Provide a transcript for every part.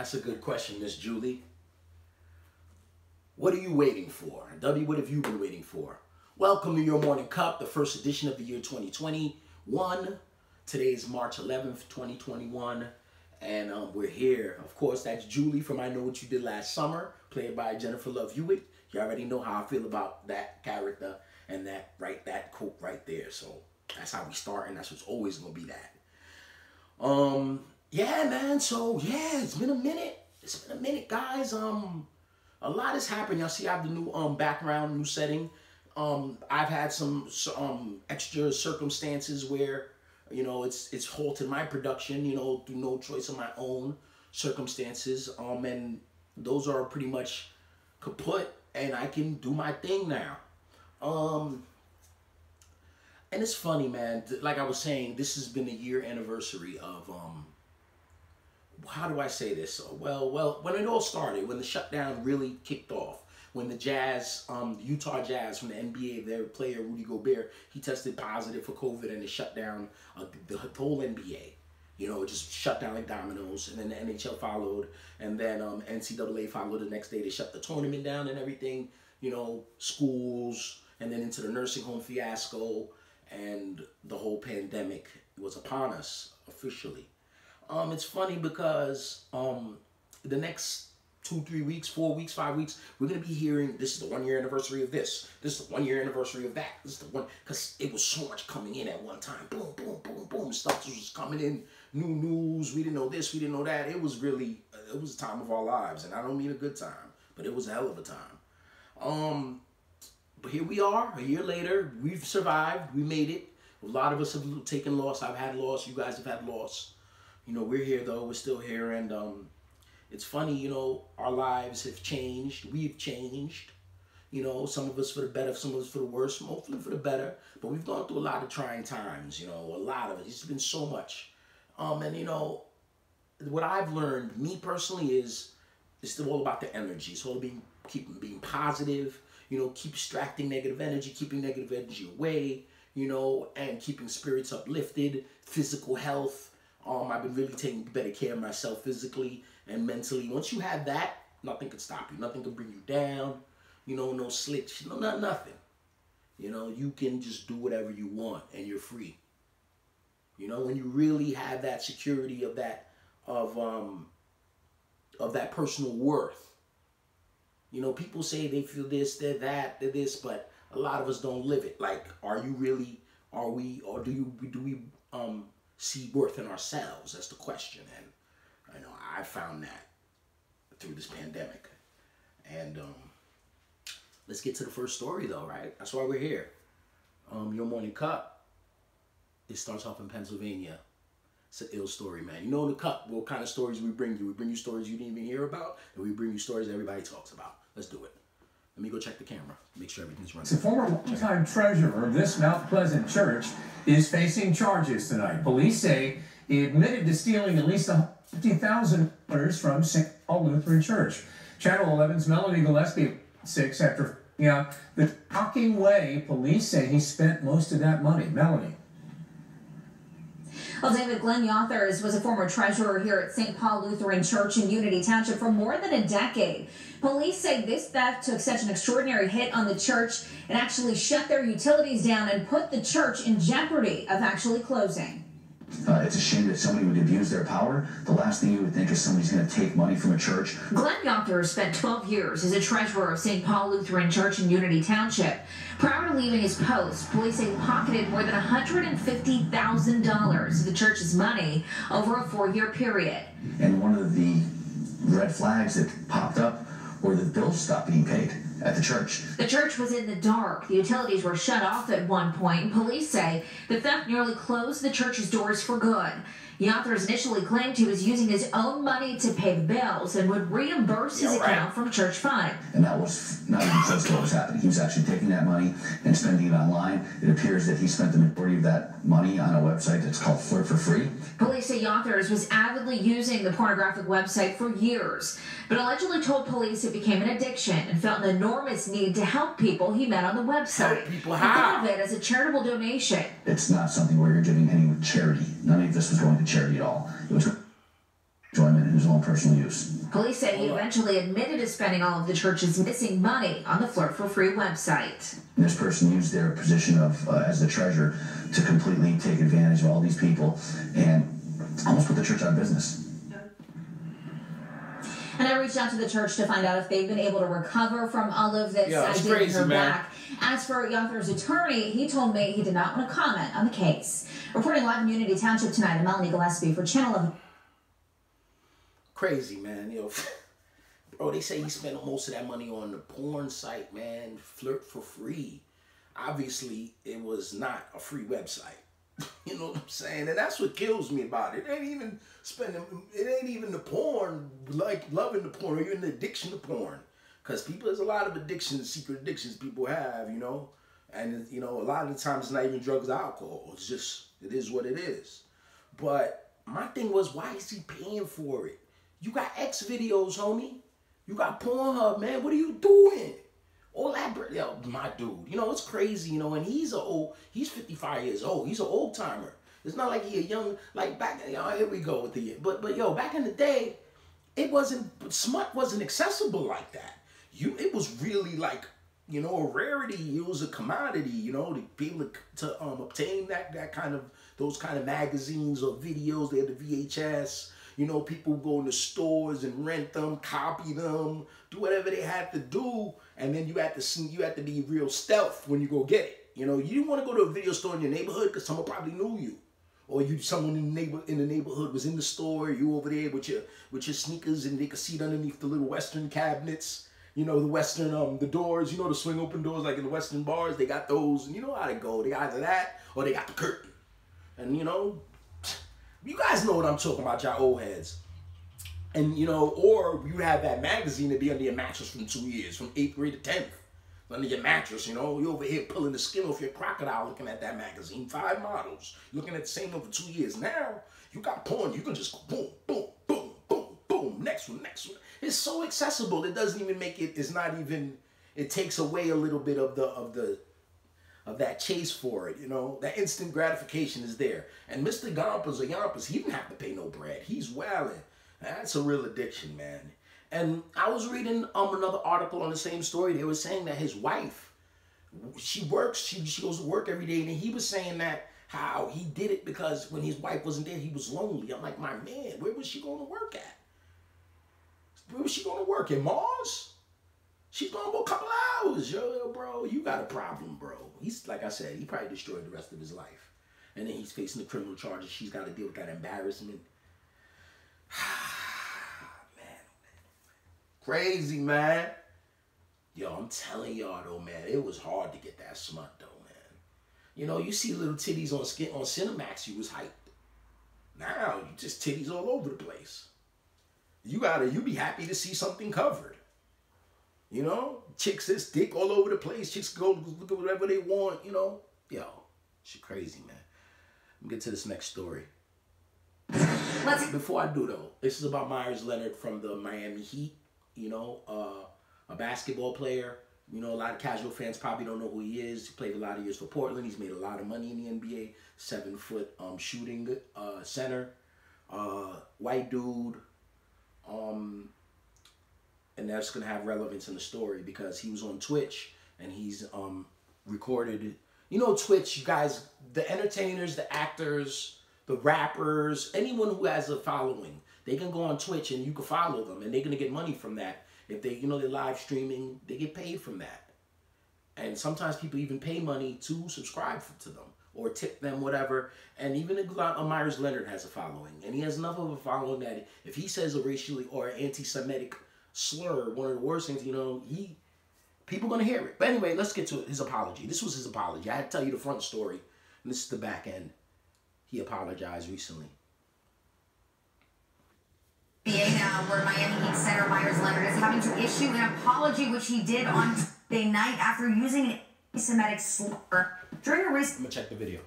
That's a good question, Miss Julie. What are you waiting for? W, what have you been waiting for? Welcome to your Morning Cup, the first edition of the year 2021. Today is March 11th, 2021. And we're here. Of course, that's Julie from I Know What You Did Last Summer, played by Jennifer Love Hewitt. You already know how I feel about that character and that quote right there. So that's how we start, and that's what's always going to be that. Yeah, man. So, yeah, it's been a minute. It's been a minute, guys. A lot has happened. Y'all see I have the new background, new setting. I've had some extra circumstances where, you know, it's halted my production, you know, through no choice of my own circumstances. And those are pretty much kaput, and I can do my thing now. And it's funny, man. Like I was saying, this has been a year anniversary of, how do I say this? Well, when it all started, when the shutdown really kicked off, when the Jazz, Utah Jazz from the NBA, their player Rudy Gobert, he tested positive for COVID, and it shut down the whole NBA. You know, it just shut down like dominoes, and then the NHL followed, and then NCAA followed the next day. They shut the tournament down and everything, you know, schools, and then into the nursing home fiasco, and the whole pandemic was upon us officially. It's funny because the next 2, 3 weeks, 4 weeks, 5 weeks, we're going to be hearing, this is the 1 year anniversary of this. This is the 1 year anniversary of that. This is the one, because it was so much coming in at one time. Boom, boom, boom, boom. Stuff was coming in, new news. We didn't know this, we didn't know that. It was really, it was a time of our lives. And I don't mean a good time, but it was a hell of a time. But here we are, a year later. We've survived. We made it. A lot of us have taken loss. I've had loss. You guys have had loss. You know, we're here, though. We're still here. And it's funny, you know, our lives have changed. We've changed. You know, some of us for the better, some of us for the worse, hopefully for the better. But we've gone through a lot of trying times, you know, a lot of it. It's been so much. And, you know, what I've learned, me personally, is it's still all about the energy. It's all about being positive, you know, keep extracting negative energy, keeping negative energy away, you know, and keeping spirits uplifted, physical health. I've been really taking better care of myself physically and mentally. Once you have that, nothing can stop you. Nothing can bring you down. You know, no slicks, no, nothing. You know, you can just do whatever you want and you're free. You know, when you really have that security of that personal worth. You know, people say they feel this, they're that, they're this, but a lot of us don't live it. Like, are you really, or do we see worth in ourselves? That's the question. And I know I found that through this pandemic. And let's get to the first story, though, right? That's why we're here. Your Morning Cup, it starts off in Pennsylvania. It's an ill story, man. You know, in the Cup, what kind of stories we bring you? We bring you stories you didn't even hear about, and we bring you stories everybody talks about. Let's do it. Let me go check the camera, make sure everything's running. The former longtime treasurer of this Mount Pleasant church is facing charges tonight. Police say he admitted to stealing at least $50,000 from St. Paul Lutheran Church. Channel 11's Melanie Gillespie, 6 after finding out the shocking way police say he spent most of that money. Melanie. Well, David, Glenn Yothers was a former treasurer here at St. Paul Lutheran Church in Unity Township for more than a decade. Police say this theft took such an extraordinary hit on the church and actually shut their utilities down and put the church in jeopardy of actually closing. It's a shame that somebody would abuse their power. The last thing you would think is somebody's going to take money from a church. Glenn Yothers spent 12 years as a treasurer of St. Paul Lutheran Church in Unity Township. Prior to leaving his post, police say he pocketed more than $150,000 of the church's money over a 4-year period. And one of the red flags that popped up were the bills stopped being paid at the church. The church was in the dark. The utilities were shut off at one point, and police say the theft nearly closed the church's doors for good. Yothers initially claimed he was using his own money to pay the bills and would reimburse his account from church fund. And that was not even close to what was happening. He was actually taking that money and spending it online. It appears that he spent the majority of that money on a website that's called Flirt for Free. Police say Yothers was avidly using the pornographic website for years, but allegedly told police it became an addiction and felt an enormous need to help people he met on the website. Help people He how? thought of it as a charitable donation. It's not something where you're giving any charity. None of this was going to charity at all. It was enjoyment and his own personal use. Police say he eventually admitted to spending all of the church's missing money on the Flirt for Free website. This person used their position of as the treasurer to completely take advantage of all these people and almost put the church out of business. And I reached out to the church to find out if they've been able to recover from all of this. Yeah, it's I didn't crazy, hear man. back. As for Yothner's attorney, he told me he did not want to comment on the case. Reporting live in Unity Township tonight, I'm Melanie Gillespie for Channel 11. Crazy, man. Yo, bro, they say he spent most of that money on the porn site, man. Flirt for Free. Obviously, it was not a free website. You know what I'm saying? And that's what kills me about it. It ain't even spending, it ain't even the porn, like loving the porn or even the addiction to porn. Because people, there's a lot of addictions, secret addictions people have, you know. And, you know, a lot of the times it's not even drugs or alcohol. It's just, it is what it is. But my thing was, why is he paying for it? You got X videos, homie. You got Pornhub, man. What are you doing? All that, yo, my dude. You know, it's crazy, you know, and he's 55 years old. He's an old timer. It's not like he a young, like back, you know, here we go with the, but yo, back in the day, smut wasn't accessible like that. It was really like, you know, a rarity. It was a commodity, you know, to be able to obtain that kind of, those kind of magazines or videos. They had the VHS. You know, people go in the stores and rent them, copy them, do whatever they had to do, and then you had to be real stealth when you go get it. You know, you didn't want to go to a video store in your neighborhood because someone probably knew you, or someone in the neighborhood was in the store. You over there with your sneakers, and they could see it underneath the little Western cabinets. You know, the Western the doors. You know, the swing open doors like in the Western bars. They got those, and you know how they go. They either that or they got the curtain, and you know. You guys know what I'm talking about, y'all old heads. And, you know, or you have that magazine to be under your mattress from 2 years, from 8th grade to 10th. Under your mattress, you know. You're over here pulling the skin off your crocodile looking at that magazine. 5 models. Looking at the same one for 2 years. Now, you got porn. You can just go boom, boom, boom, boom, boom. Next one, next one. It's so accessible. It doesn't even make it, it's not even, it takes away a little bit of that chase for it, you know. That instant gratification is there. And Mr. Gompers or Yompers, he didn't have to pay no bread. He's wilding. That's a real addiction, man. And I was reading another article on the same story. They were saying that his wife, she works, she goes to work every day, and he was saying that how he did it because when his wife wasn't there, he was lonely. I'm like, my man, where was she going to work at? Where was she going to work? In Mars? She's gonna go a couple hours. Yo, bro, you got a problem, bro. He's, like I said, he probably destroyed the rest of his life. And then he's facing the criminal charges. She's got to deal with that embarrassment. Man. Crazy, man. Yo, I'm telling y'all, though, man, it was hard to get that smut, though, man. You know, you see little titties on Cinemax, you was hyped. Now, you just titties all over the place. You be happy to see something covered. You know, chicks this dick all over the place. Chicks go look at whatever they want, you know. Yo, shit crazy, man. Let me get to this next story. Before I do, though, this is about Meyers Leonard from the Miami Heat, you know, a basketball player. You know, a lot of casual fans probably don't know who he is. He played a lot of years for Portland. He's made a lot of money in the NBA. 7-foot shooting center. White dude. And that's going to have relevance in the story because he was on Twitch and he's recorded. You know, Twitch, you guys, the entertainers, the actors, the rappers, anyone who has a following, they can go on Twitch and you can follow them and they're going to get money from that. If they, you know, they're live streaming, they get paid from that. And sometimes people even pay money to subscribe to them or tip them, whatever. And even Meyers Leonard has a following. And he has enough of a following that if he says a racially or anti-Semitic slur, one of the worst things, you know, people gonna hear it. But anyway, let's get to his apology. This was his apology. I had to tell you the front story, and this is the back end. He apologized recently. Now, where Miami Heat center Meyers Leonard is having to issue an apology, which he did on Tuesday night after using an anti-Semitic slur during a recent. I'm gonna check the video.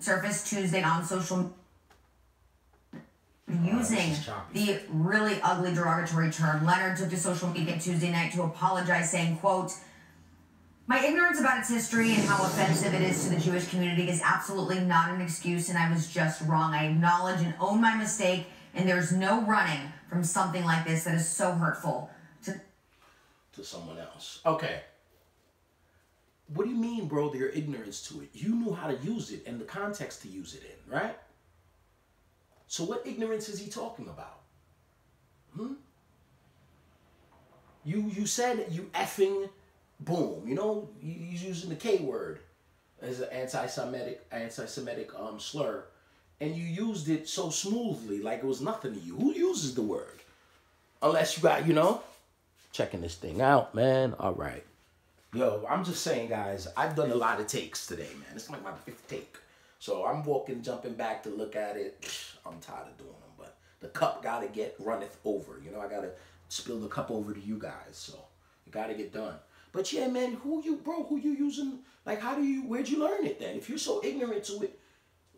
Surfaced Tuesday on social media. Using the really ugly derogatory term, Leonard took to social media Tuesday night to apologize, saying, quote, "My ignorance about its history and how offensive it is to the Jewish community is absolutely not an excuse, and I was just wrong. I acknowledge and own my mistake and there's no running from something like this that is so hurtful to someone else. Okay. What do you mean, bro, their ignorance to it? You knew how to use it and the context to use it in, right? So what ignorance is he talking about? You said you effing boom. You know, you're using the K word as an anti-Semitic slur, and you used it so smoothly, like it was nothing to you. Who uses the word? Unless you got, you know, checking this thing out, man. All right. Yo, I'm just saying, guys, I've done a lot of takes today, man. It's like my 5th take. So I'm jumping back to look at it. I'm tired of doing them, but the cup gotta get runneth over. You know, I gotta spill the cup over to you guys. So it gotta get done. But yeah, man, who you using? Like, where'd you learn it then? If you're so ignorant to it,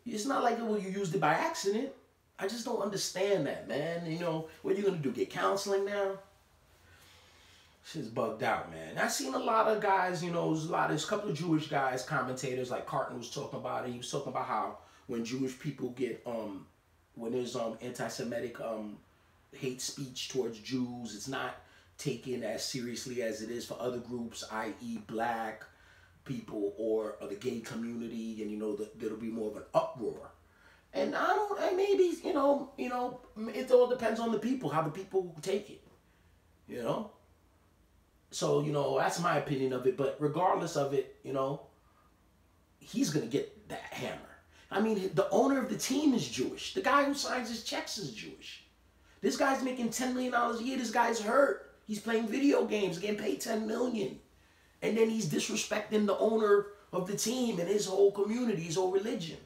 it's not like you used it by accident. I just don't understand that, man. You know, what are you gonna do? Get counseling now? Shit's bugged out, man. I've seen a lot of guys, you know, there's a couple of Jewish guys, commentators, like Carton was talking about it. He was talking about how when Jewish people get, when there's anti-Semitic hate speech towards Jews, it's not taken as seriously as it is for other groups, i.e. black people or the gay community, and, you know, there'll be more of an uproar. And maybe, you know, it all depends on the people, how the people take it, you know? So, you know, that's my opinion of it. But regardless of it, you know, he's going to get that hammer. I mean, the owner of the team is Jewish. The guy who signs his checks is Jewish. This guy's making $10 million a year. This guy's hurt. He's playing video games, getting paid $10 million. And then he's disrespecting the owner of the team and his whole community, his whole religion.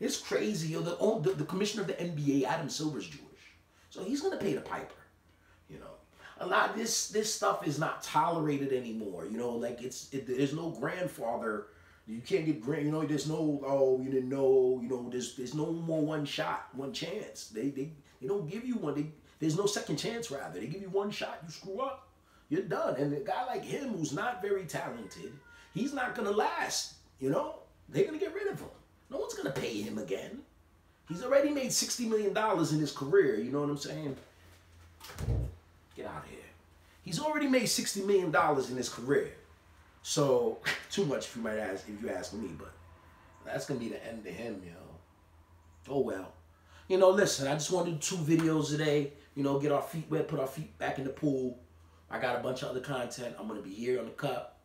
It's crazy. The commissioner of the NBA, Adam Silver's Jewish. So he's going to pay the piper, you know. A lot of this stuff is not tolerated anymore. You know, like there's no grandfather. You can't get you know, there's no, oh, you didn't know, you know, there's no more one shot, one chance. They don't give you one. There's no second chance, rather. They give you one shot, you screw up, you're done. And a guy like him who's not very talented, he's not gonna last, you know? They're gonna get rid of him. No one's gonna pay him again. He's already made $60 million in his career, you know what I'm saying? Get out of here. He's already made $60 million in his career. So, too much if you ask me, but that's going to be the end of him, yo. Oh, well. You know, listen, I just wanted 2 videos today. You know, get our feet wet, put our feet back in the pool. I got a bunch of other content. I'm going to be here on the cup.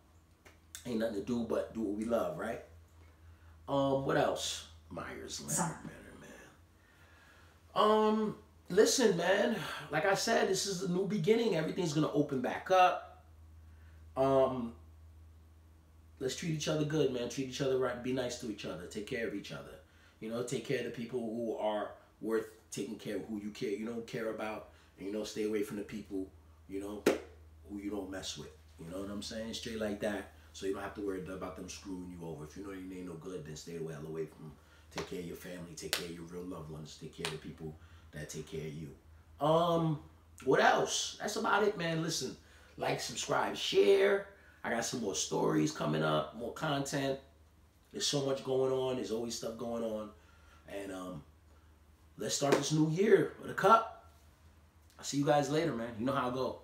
Ain't nothing to do but do what we love, right? What else? Meyers Leonard, man. Listen, man, like I said, this is a new beginning. Everything's going to open back up. Let's treat each other good, man. Treat each other right. Be nice to each other. Take care of each other. You know, take care of the people who are worth taking care of, who you care, you don't care about. And, you know, stay away from the people, you know, who you don't mess with. You know what I'm saying? Straight like that. So you don't have to worry about them screwing you over. If you know you ain't no good, then stay well away from them. Take care of your family. Take care of your real loved ones. Take care of the people that take care of you. What else? That's about it, man. Listen, like, subscribe, share. I got some more stories coming up, more content. There's so much going on. There's always stuff going on. And let's start this new year with a cup. I'll see you guys later, man. You know how I go.